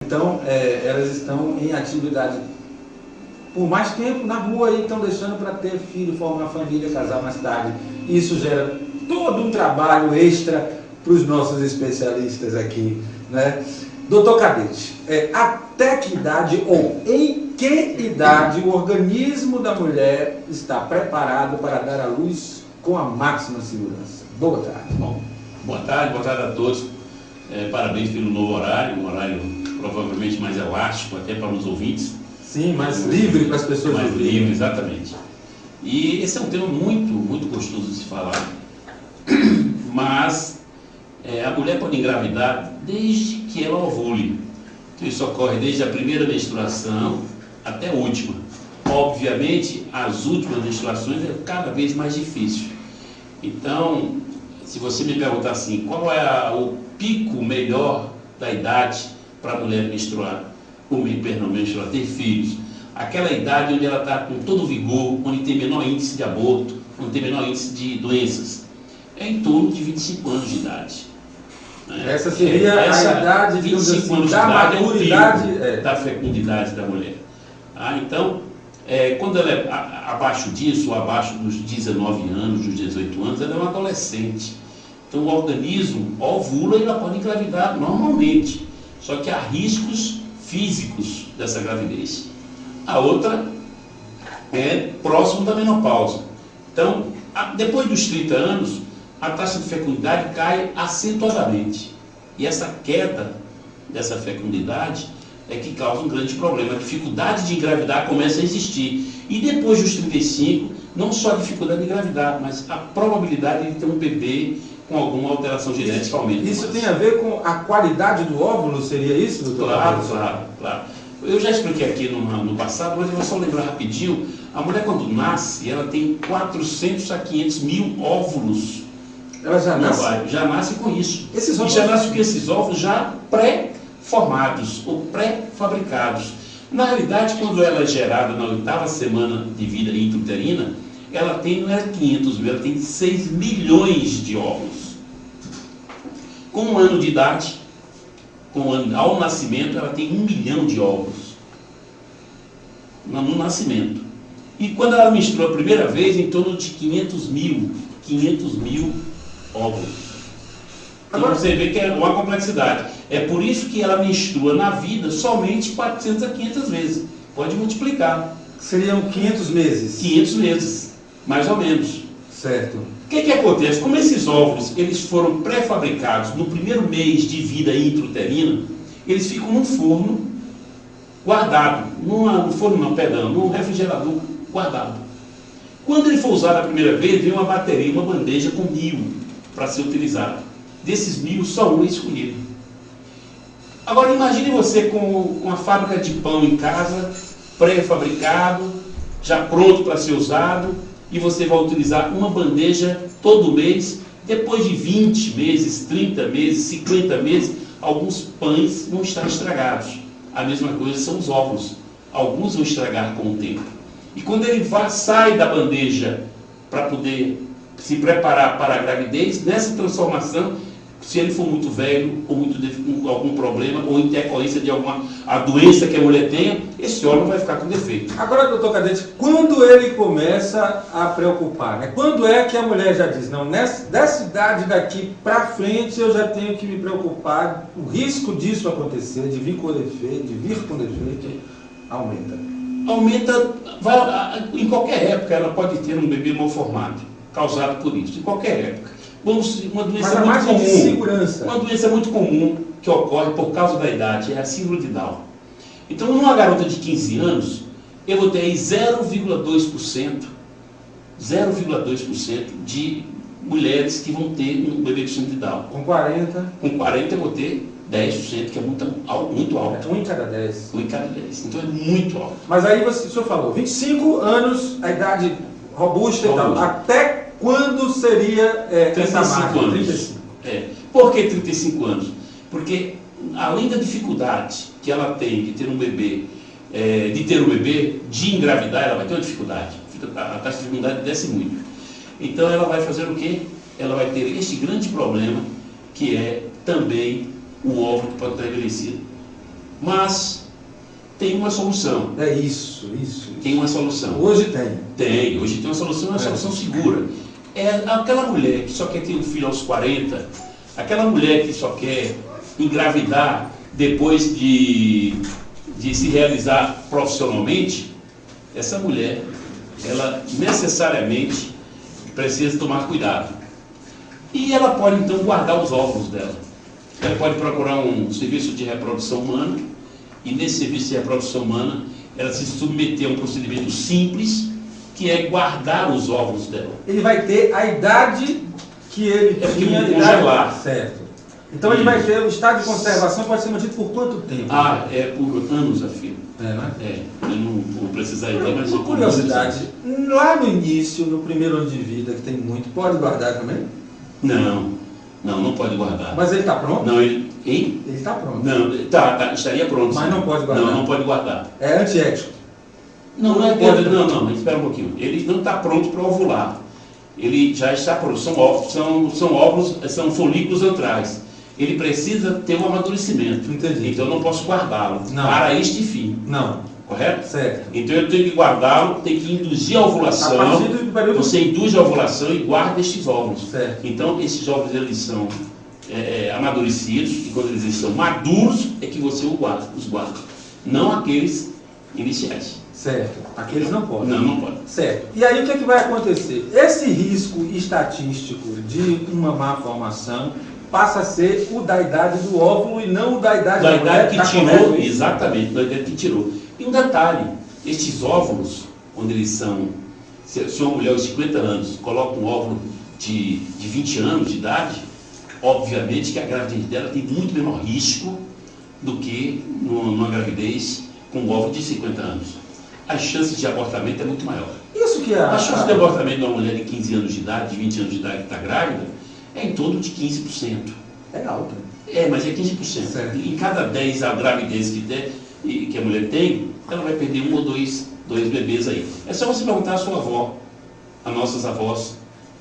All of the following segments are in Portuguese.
Então, elas estão em atividade por mais tempo na rua e estão deixando para ter filho, formar família, casar mais tarde. Isso gera todo um trabalho extra para os nossos especialistas aqui, né? Doutor Cadete, até que idade ou em que idade o organismo da mulher está preparado para dar à luz com a máxima segurança? Boa tarde. Bom, boa tarde a todos. Parabéns pelo novo horário, um horário provavelmente mais elástico até para os ouvintes. Sim, mais livre para as pessoas. Mais livre, exatamente. E esse é um tema muito, muito gostoso de se falar. Mas a mulher pode engravidar desde que ela ovule. Então isso ocorre desde a primeira menstruação até a última. Obviamente, as últimas menstruações é cada vez mais difícil. Então, se você me perguntar assim, qual é o pico melhor da idade para a mulher menstruar, menstruar, ter filhos? Aquela idade onde ela está com todo o vigor, onde tem menor índice de aborto, onde tem menor índice de doenças. É em torno de 25 anos de idade. Essa seria a idade, de 25 anos de idade, é o pico da fecundidade da mulher. Então, quando ela é abaixo disso, ou abaixo dos 19 anos, dos 18 anos, ela é uma adolescente. Então, o organismo ovula e ela pode engravidar normalmente. Só que há riscos físicos dessa gravidez. A outra é próximo da menopausa. Então, depois dos 30 anos, a taxa de fecundidade cai acentuadamente. E essa queda dessa fecundidade é que causa um grande problema. A dificuldade de engravidar começa a existir. E depois dos 35, não só a dificuldade de engravidar, mas a probabilidade de ter um bebê com alguma alteração genética aumenta. Isso tem a ver com a qualidade do óvulo, seria isso, doutor? Claro. Eu já expliquei aqui no passado, mas eu vou só lembrar rapidinho. A mulher, quando nasce, ela tem 400 a 500 mil óvulos. Ela já nasce? Já nasce com isso. E já nasce com esses óvulos já pré-formados ou pré-fabricados. Na realidade, quando ela é gerada na 8ª semana de vida intrauterina, ela tem, não é 500 mil, ela tem 6 milhões de óvulos. Com 1 ano de idade, ao nascimento, ela tem 1 milhão de óvulos. No nascimento. E quando ela menstrua a primeira vez, em torno de 500 mil óvulos. Então você vê que é uma complexidade. É por isso que ela menstrua na vida somente 400 a 500 vezes. Pode multiplicar. Seriam 500 meses? 500 meses, mais ou menos. Certo. O que acontece? Como esses óvulos eles foram pré-fabricados no primeiro mês de vida intrauterina, eles ficam num forno guardado. Num refrigerador guardado. Quando ele for usado a primeira vez, vem uma bateria, uma bandeja com 1000 para ser utilizado. Desses 1000, só um é escolhido. Agora imagine você com uma fábrica de pão em casa, pré-fabricado, já pronto para ser usado, e você vai utilizar uma bandeja todo mês. Depois de 20 meses, 30 meses, 50 meses, alguns pães vão estar estragados. A mesma coisa são os óvulos. Alguns vão estragar com o tempo. E quando ele sai da bandeja para poder se preparar para a gravidez, nessa transformação, se ele for muito velho, ou com algum problema, ou em decorrência de a doença que a mulher tenha, esse órgão vai ficar com defeito. Agora, doutor Cadete, quando ele começa a preocupar, né? Quando é que a mulher já diz, não, dessa idade daqui para frente eu já tenho que me preocupar, o risco disso acontecer, de vir com defeito, aumenta? Aumenta, em qualquer época ela pode ter um bebê mal formado, causado por isso, em qualquer época. Uma doença muito comum. Uma doença muito comum que ocorre por causa da idade é a síndrome de Down. Então, numa garota de 15 anos, eu vou ter aí 0,2% de mulheres que vão ter um bebê com síndrome de Down. Com 40? Com 40 eu vou ter 10%, que é muito alto. É 1 em cada 10. 1 em cada 10. Então é muito alto. Mas aí o senhor falou, 25 anos, a idade robusta e tal. Até quando seria essa marca? 35. Por que 35 anos? Porque além da dificuldade que ela tem de ter um bebê, de engravidar, ela vai ter uma dificuldade. A taxa de fecundidade desce muito. Então ela vai fazer o quê? Ela vai ter este grande problema, que é também o óvulo que pode estar envelhecido. Mas tem uma solução. É isso. Tem uma solução. Hoje tem. Hoje tem uma solução, uma solução segura. É aquela mulher que só quer ter um filho aos 40, aquela mulher que só quer engravidar depois de se realizar profissionalmente, essa mulher, ela necessariamente precisa tomar cuidado. E ela pode então guardar os óvulos dela. Ela pode procurar um serviço de reprodução humana, e nesse serviço de reprodução humana, ela se submeter a um procedimento simples, que é guardar os óvulos dela. Ele vai ter a idade que ele tinha. Congelar. Certo. Então ele vai ter o estado de conservação, pode ser mantido por quanto tempo? É por anos a fio. Né? Eu não vou precisar ir, mas... Por curiosidade, lá no início, no primeiro ano de vida, que tem muito, pode guardar também? Não pode guardar. Mas ele está pronto? Não, Ele está pronto. Não, estaria pronto. Mas não pode guardar? Não pode guardar. É antiético? Não, espera um pouquinho. Ele não está pronto para ovular. Ele já está pronto. São óvulos, são folículos antrais. Ele precisa ter um amadurecimento. Entendi. Então eu não posso guardá-lo para este fim. Não. Correto? Certo. Então eu tenho que guardá-lo, tenho que induzir a ovulação. A partir do período... Você induz a ovulação e guarda estes óvulos. Certo. Então esses óvulos eles são amadurecidos, e quando eles estão maduros é que você os guarda. Não aqueles iniciais. Certo. Aqueles não podem. Não pode. Certo. E aí o que é que vai acontecer? Esse risco estatístico de uma má formação passa a ser o da idade do óvulo e não o da idade da idade que tirou, isso? exatamente, da idade que tirou. E um detalhe, estes óvulos, quando eles são, se uma mulher aos 50 anos coloca um óvulo de 20 anos de idade, obviamente que a gravidez dela tem muito menor risco do que numa gravidez com um óvulo de 50 anos. As chances de abortamento é muito maior. Isso que é a chance de abortamento de uma mulher de 15 anos de idade, de 20 anos de idade que está grávida, é em torno de 15%. É alto. Mas é 15%. Certo. Em cada 10 gravidez que a mulher tem, ela vai perder um ou dois bebês aí. É só você perguntar à sua avó, às nossas avós,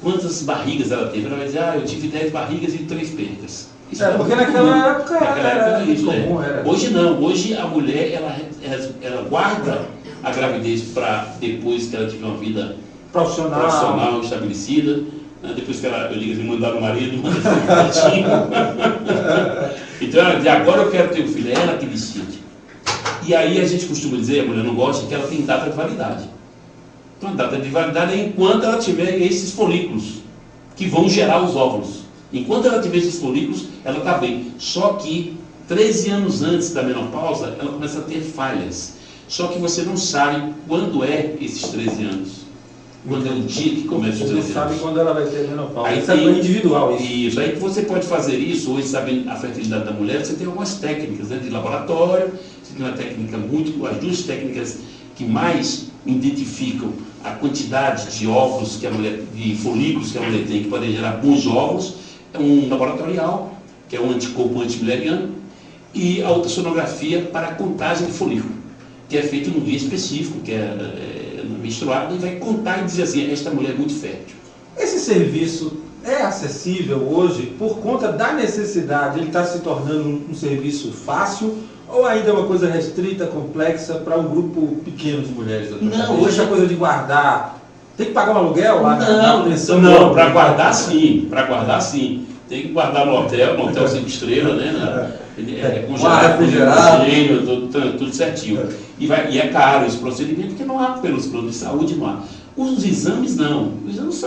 quantas barrigas ela teve. Ela vai dizer, eu tive 10 barrigas e 3 percas. Isso porque naquela época era isso, comum. Hoje não. Hoje a mulher, ela guarda a gravidez para depois que ela tiver uma vida profissional estabelecida. Depois que eu digo assim, mandar o marido, mandar então, de agora eu quero ter um filho, é ela que decide. E aí a gente costuma dizer, a mulher não gosta, que ela tem data de validade. Então a data de validade é enquanto ela tiver esses folículos, que vão gerar os óvulos. Enquanto ela tiver esses folículos, ela está bem. Só que 13 anos antes da menopausa, ela começa a ter falhas. Só que você não sabe quando é esses 13 anos. Quando é o dia que começa os 13 anos. Você não sabe quando ela vai ter menopausa. Aí isso é individual. Isso. Aí você pode fazer isso, hoje sabendo a fertilidade da mulher, você tem algumas técnicas de laboratório, você tem uma técnica as duas técnicas que mais identificam a quantidade de óvulos que a mulher, de folículos que a mulher tem, que podem gerar bons óvulos, é um laboratorial, que é um anticorpo antimileriano, e a ultrassonografia para a contagem de folículo, que é feito num dia específico, que é menstruado, e vai contar e dizer assim, esta mulher é muito fértil. Esse serviço é acessível hoje por conta da necessidade? Ele está se tornando um serviço fácil ou ainda é uma coisa restrita, complexa para um grupo pequeno de mulheres? Não, hoje a coisa de guardar, tem que pagar um aluguel lá na pensão? Não, para guardar sim, tem que guardar no hotel 5 estrelas, né? Congelado, refrigerado, tudo certinho. E é caro esse procedimento, porque não há pelos planos de saúde, não há. Os exames não. Os exames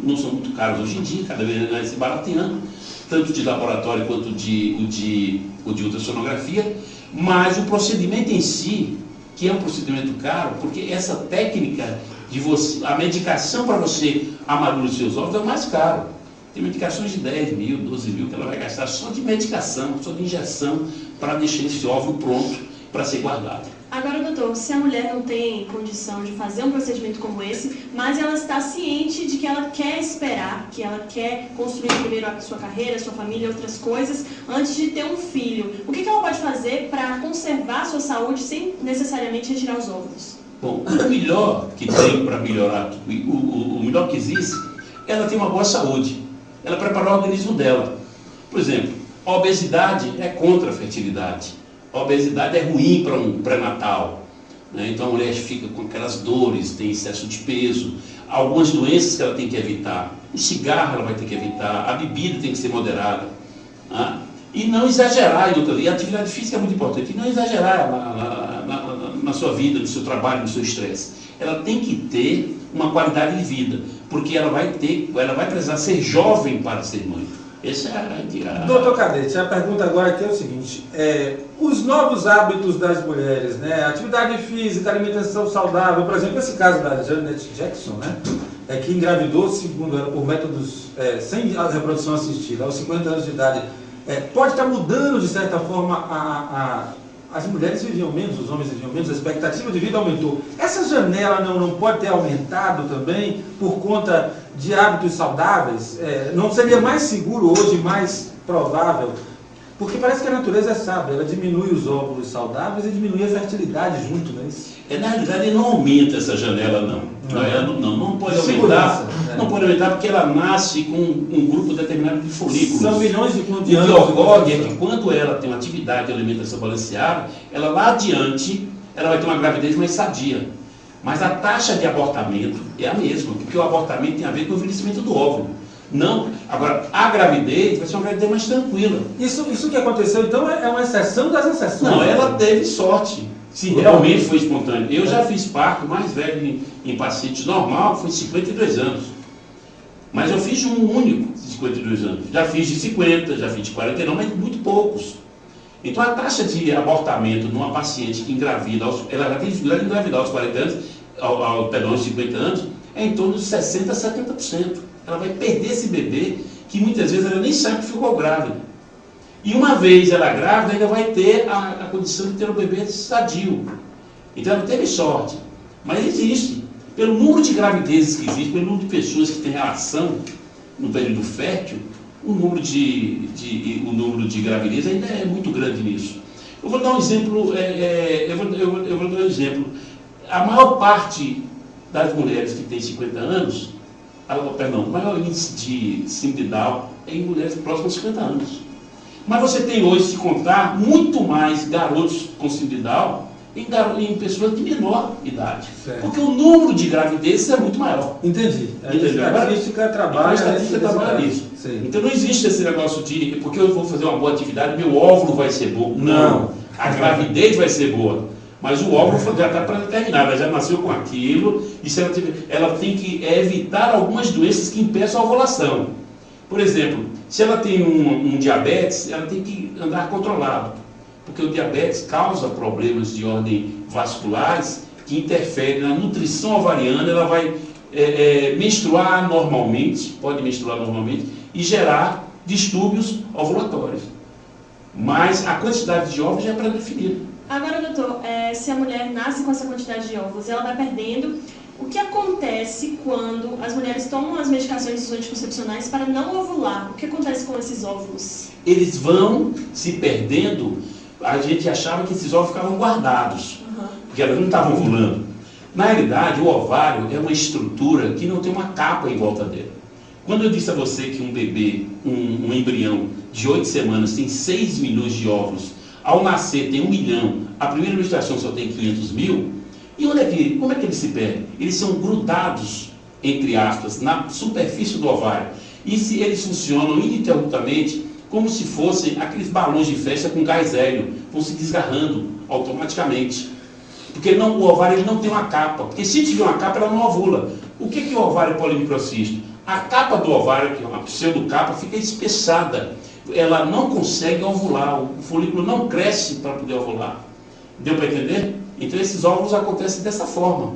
não são muito caros hoje em dia, cada vez mais se barateando, tanto de laboratório quanto de ultrassonografia, mas o procedimento em si, que é um procedimento caro, porque essa técnica a medicação para você amadurecer os óvulos é mais caro. Tem medicações de 10 mil, 12 mil que ela vai gastar só de medicação, só de injeção, para deixar esse óvulo pronto para ser guardado. Agora, doutor, se a mulher não tem condição de fazer um procedimento como esse, mas ela está ciente de que ela quer esperar, que ela quer construir primeiro a sua carreira, a sua família, outras coisas, antes de ter um filho, o que ela pode fazer para conservar a sua saúde sem necessariamente retirar os óvulos? Bom, o melhor que tem para melhorar, o melhor que existe, ela tem uma boa saúde. Ela preparar o organismo dela. Por exemplo, a obesidade é contra a fertilidade. A obesidade é ruim para um pré-natal, né? Então a mulher fica com aquelas dores, tem excesso de peso, algumas doenças que ela tem que evitar. O cigarro ela vai ter que evitar, a bebida tem que ser moderada, né? E não exagerar e a atividade física é muito importante, e não exagerar na sua vida, no seu trabalho, no seu estresse. Ela tem que ter uma qualidade de vida, porque ela vai precisar ser jovem para ser mãe. Essa é a... Doutor Cadete, a pergunta agora aqui é o seguinte, os novos hábitos das mulheres, né? Atividade física, alimentação saudável, por exemplo, esse caso da Janet Jackson, né? Que engravidou, segundo ela, por métodos sem reprodução assistida, aos 50 anos de idade, pode estar mudando, de certa forma, as mulheres viviam menos, os homens viviam menos, a expectativa de vida aumentou. Essa janela não pode ter aumentado também por conta de hábitos saudáveis? Não seria mais seguro hoje, mais provável? Porque parece que a natureza é sábia, ela diminui os óvulos saudáveis e diminui a fertilidade junto, não é isso? Na realidade, não aumenta essa janela, não. Não pode aumentar. Não pode aumentar porque ela nasce com um grupo determinado de folículos. São milhões de O que ocorre é que quando ela tem uma atividade de alimentação balanceada, ela lá adiante, ela vai ter uma gravidez mais sadia. Mas a taxa de abortamento é a mesma, porque o abortamento tem a ver com o envelhecimento do óvulo. Não, agora, a gravidez vai ser uma gravidez mais tranquila. Isso que aconteceu, então, é uma exceção das exceções. Não, ela teve sorte, se realmente foi espontâneo. Eu já fiz parto mais velho em paciente normal, foi 52 anos. Mas eu fiz um único de 52 anos. Já fiz de 50, já fiz de 49, mas muito poucos. Então a taxa de abortamento numa paciente que engravida, ela já tem dificuldade de engravidar aos 40 anos, aos 50 anos, é em torno de 60% a 70%. Ela vai perder esse bebê, que muitas vezes ela nem sabe que ficou grávida. E uma vez ela grávida, ainda vai ter a condição de ter um bebê sadio. Então ela teve sorte. Mas existe. Pelo número de gravidezes que existe, pelo número de pessoas que têm relação no período fértil, o número de gravidez ainda é muito grande nisso. Eu vou dar um exemplo, eu vou dar um exemplo. A maior parte das mulheres que têm 50 anos, o maior índice de síndrome de Down é em mulheres próximas a 50 anos. Mas você tem hoje, se contar, muito mais garotos com síndrome de Down em pessoas de menor idade. Certo. Porque o número de gravidez é muito maior. Entendi. A estatística trabalha nisso. Então não existe esse negócio de, porque eu vou fazer uma boa atividade, meu óvulo vai ser bom. Não. A gravidez vai ser boa. Mas o óvulo já está pré-determinado, ela já nasceu com aquilo, e se ela tem que evitar algumas doenças que impeçam a ovulação. Por exemplo, se ela tem um diabetes, ela tem que andar controlado, porque o diabetes causa problemas de ordem vasculares que interferem na nutrição ovariana. Ela vai menstruar normalmente, pode menstruar normalmente, e gerar distúrbios ovulatórios. Mas a quantidade de óvulos já é pré-definida. Agora, doutor, se a mulher nasce com essa quantidade de óvulos, ela vai perdendo. O que acontece quando as mulheres tomam as medicações anticoncepcionais para não ovular? O que acontece com esses óvulos? Eles vão se perdendo. A gente achava que esses óvulos ficavam guardados, porque elas não estavam ovulando. Na realidade, o ovário é uma estrutura que não tem uma capa em volta dele. Quando eu disse a você que um bebê, um embrião de 8 semanas tem 6 milhões de óvulos, ao nascer tem 1 milhão, a primeira menstruação só tem 500 mil, e como é que eles se perdem? Eles são grudados, entre aspas, na superfície do ovário. E se eles funcionam ininterruptamente como se fossem aqueles balões de festa com gás hélio, vão se desgarrando automaticamente. Porque o ovário ele não tem uma capa, porque se tiver uma capa ela não ovula. O que é o ovário polimicrocístico? A capa do ovário, que é uma pseudocapa, fica espessada. Ela não consegue ovular, o folículo não cresce para poder ovular. Deu para entender? Então esses óvulos acontecem dessa forma.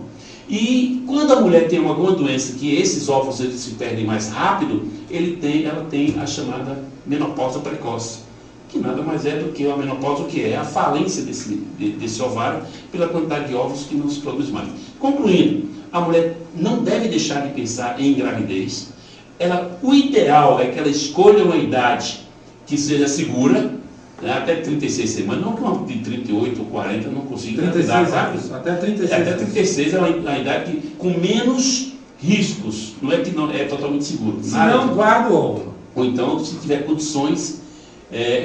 E quando a mulher tem alguma doença que esses óvulos eles se perdem mais rápido, ela tem a chamada menopausa precoce, que nada mais é do que a menopausa, que é a falência desse ovário pela quantidade de óvulos que não se produz mais. Concluindo, a mulher não deve deixar de pensar em gravidez. O ideal é que ela escolha uma idade que seja segura, né, até 36 semanas, não que uma de 38 ou 40 não consiga engravidar, sabe? Até 36. Até 36 é uma idade com menos riscos, não é que não é totalmente seguro. Se não, guarda o óvulo. Ou então, se tiver condições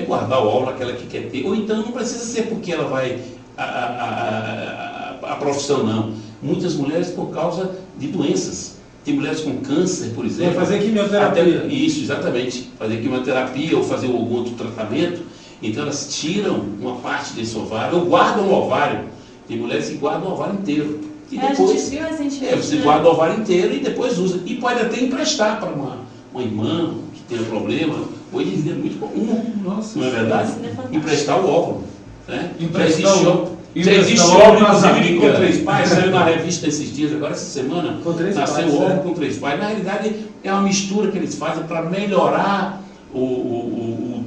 guardar o óvulo, aquela que quer ter. Ou então não precisa ser porque ela vai a profissão, não. Muitas mulheres por causa de doenças. Tem mulheres com câncer, por exemplo. Fazer quimioterapia. Isso, exatamente. Fazer quimioterapia ou fazer algum outro tratamento. Então elas tiram uma parte desse ovário ou guardam o ovário. Tem mulheres que guardam o ovário inteiro. E depois, a gente viu recentemente, você guarda o ovário inteiro e depois usa. E pode até emprestar para uma irmã que tem um problema. Hoje em dia é muito comum, Nossa, não é verdade? Emprestar o óvulo. Né? Já existe óvulo, inclusive, com 3 pais. Saiu na revista esses dias, agora essa semana. Nasceu o óvulo com 3 pais. Na realidade, é uma mistura que eles fazem para melhorar o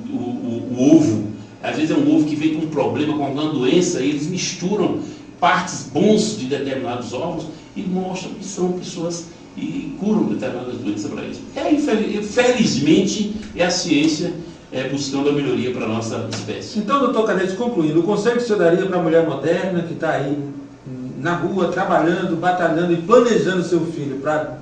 ovo. Às vezes é um ovo que vem com um problema, com alguma doença, e eles misturam partes bons de determinados ovos e mostram que são pessoas e curam determinadas doenças para isso. Felizmente, é a ciência buscando a melhoria para a nossa espécie. Então, doutor Canete, concluindo, o conselho que o senhor daria para a mulher moderna que está aí na rua, trabalhando, batalhando e planejando seu filho para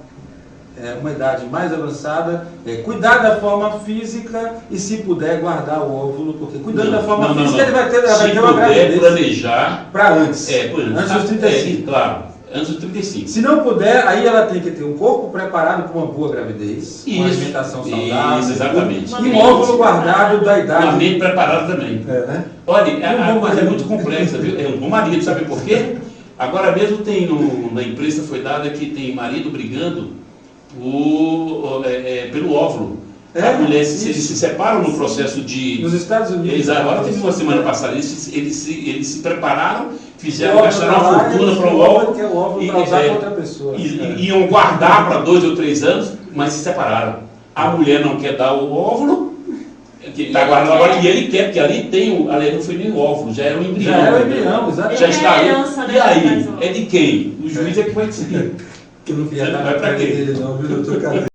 uma idade mais avançada, cuidar da forma física e, se puder, guardar o óvulo, porque cuidando da forma física ele vai ter uma gravidez. Se puder planejar... Para antes. Antes dos 35. Claro, antes dos 35. Se não puder, aí ela tem que ter um corpo preparado para uma boa gravidez, uma alimentação saudável. Isso, exatamente. E um óvulo guardado da idade. Uma mente preparada também. Né? Olha, a coisa é muito complexa, viu? É um bom marido, sabe por quê? Agora mesmo tem na imprensa foi dada que tem marido brigando pelo óvulo. A mulher, eles se separam no processo de... Nos Estados Unidos. Agora teve uma semana passada, eles se prepararam, gastaram uma fortuna para o óvulo. Que é o óvulo para usar outra pessoa. Iam guardar para 2 ou 3 anos, mas se separaram. A mulher não quer dar o óvulo, que está guardando agora, e ele quer, porque ali não foi nem o óvulo, já era o embrião. Já era o embrião, exatamente. Já está ali. E aí? É de quem? O juiz é que vai decidir. Que não vai para quem? Dele não, viu, doutor Canete?